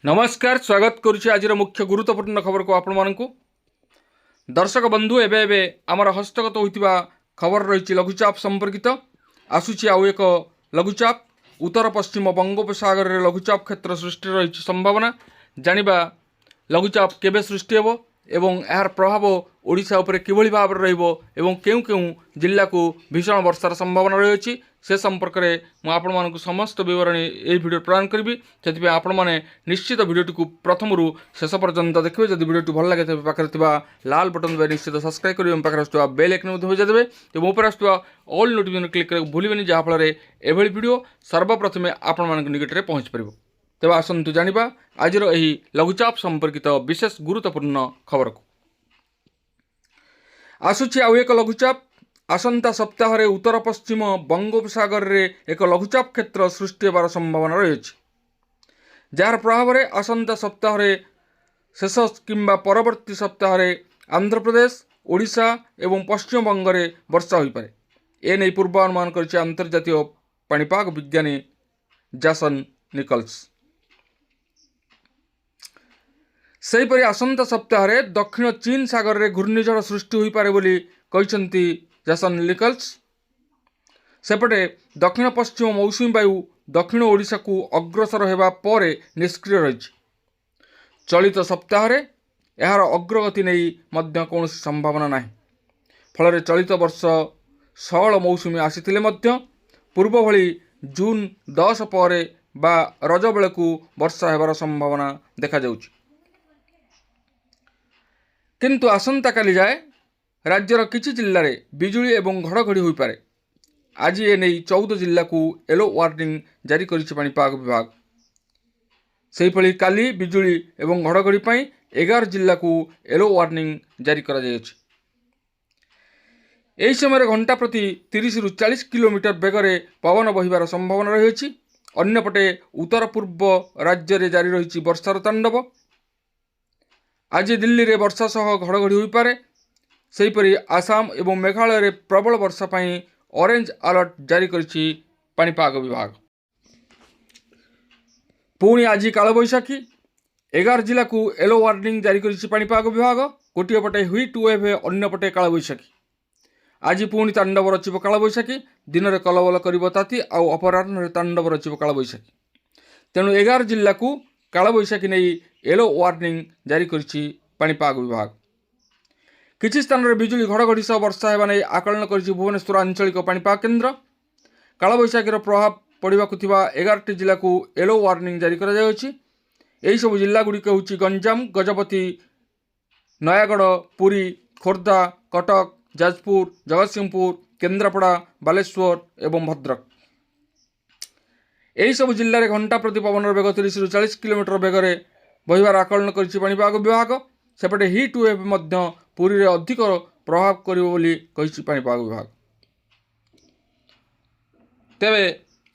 नमस्कार स्वागत करुच्ची आज मुख्य गुरुत्वपूर्ण खबर को आपण मानकु दर्शक बंधु एबे आमर हस्तगत होइतिबा खबर रही लघुचाप संपर्कित आसुची आउ एक लघुचाप उत्तर पश्चिम बंगोपसागर रे लघुचाप क्षेत्र सृष्टि रही संभावना जानिबा लघुचाप केबे सृष्टि हेबो एवं यार प्रभाव ओडिशा उपरे किभଳି भाव रहिबो एवं केउ केउ जिल्ला को भीषण वर्षार संभावना रही से संपर्क में मुझे आपण मानक समस्त बरणी ये भिडियो प्रदान करी से आपण मैंने निश्चित भिडियोटी को प्रथम रू शेष पर्यंत देखिए जब भिडियोटी भल लगे तेज पाखे लाल बटन दबाई निश्चित सब्सक्राइब करेंगे पाखे आसुवा बेल आइकन बजाइदेवे तो ऊपर आसुवा ऑल नोटिफिकेशन क्लिक करने भूलें जहाँफल एभली भिडियो सर्वप्रथम आपण मान निकट में पहुँच पार तेज आसतु जाना आज लघुचाप संपर्कित विशेष गुरुत्वपूर्ण खबर को आसुची आउ एक लघुचाप आसंता सप्ताह रे उत्तर पश्चिम बंगोपसागर रे एक लघुचाप क्षेत्र सृष्टि होबार संभावना रही जार प्रभाव रे आसंता सप्ताह रे शेष किंबा परवर्ती सप्ताह रे आंध्र प्रदेश ओडिशा एवं पश्चिम बंग रे वर्षा होई पारे एने पूर्वानुमान करिछि अंतर्जातीय पाणीपाग विज्ञानी जैसन निकल्स। सेहीपरि आसंता सप्ताह रे दक्षिण चीन सागर रे घूर्णिझड़ सृष्टि होई पारे बोली कहिसंती जैसन निकल्स। सेपटे दक्षिण पश्चिम मौसुमी वायु दक्षिण ओडिशा को अग्रसर होगा पर निष्क्रिय रही चलित सप्ताह रे यार अग्रगति नहीं मध्य कौन संभावना ना फल चलित वर्ष सहल मौसुमी आसी पूर्व भली जून 10 पर बा रज बेलू वर्षा होबार संभावना देखा जाउछि किंतु आसंता काली जाए राज्यर किछि जिल्ला रे बिजुली एवं घड़घड़ी हो पारे आज ए नहीं 14 जिल्ला को येलो वार्निंग जारी करिछि पाणीपाग विभाग। सेहीपरि काली बिजुली एवं घड़घड़ी पई 11 जिल्ला को येलो वार्निंग जारी करा जायछि। एही समय घंटा प्रति 30 रु 40 किलोमीटर बेगरे पवन बहिबार संभावना रही अन्यपटे उत्तर पूर्व राज्य रे जारी रही वर्षार तांडव। आज दिल्ली रे वर्षा सह घड़घड़ी हो पारे सेहीपरि आसाम एवं मेघालय रे प्रबल वर्षा पई ऑरेंज अलर्ट जारी करिछि पाणीपाग विभाग। पुणी आज कालबैशाखी 11 जिला को येलो वार्निंग जारी करिछि पाणीपाग विभाग। गोटे पटे हीट वेव अन्य पटे कालबैशाखी आज पुणी तांडव रचिब कालबैशाखी दिन में कलबल करिब ताती आउ अपराह्न तांडव रचिब कालबैशाखी तेणु 11 जिला को कालबैशाखी नहीं येलो वार्निंग जारी करिछि पाणीपाग विभाग। किछि स्थान में बिजुली घड़घड़ी सह वर्षा होगा नहीं आकलन कर भुवनेश्वर आंचलिक पाणीपाग केन्द्र। कालबैशाखीर प्रभाव पड़ाकू 11टी जिला को येलो वार्निंग जारी करा जायछि। एही सब जिला गुड़िक होछि गंजाम गजपति नयागढ़ पुरी खोर्धा कटक जाजपुर जगतसिंहपुर केन्द्रापड़ा बालेश्वर एवं भद्रक। एही सब जिले में घंटा प्रति पवन बेग 30 रु 40 किलोमीटर बेगरे बहिबार आकलन करिछि पाणीपाग विभाग। सेपटे हीट वेव मध्य पुरी रे अधिक प्रभाव करिबो बोली कहिछि पाणीपाग विभाग। तेबे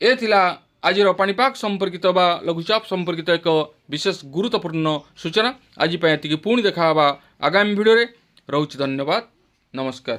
ए थिला आजिर पाणीपाग संपर्कित बा लघुचाप संपर्कित एक विशेष गुरुत्वपूर्ण सूचना। आज एतिकी पुणी देखा आगामी भिडियो रे। रहुछि धन्यवाद नमस्कार।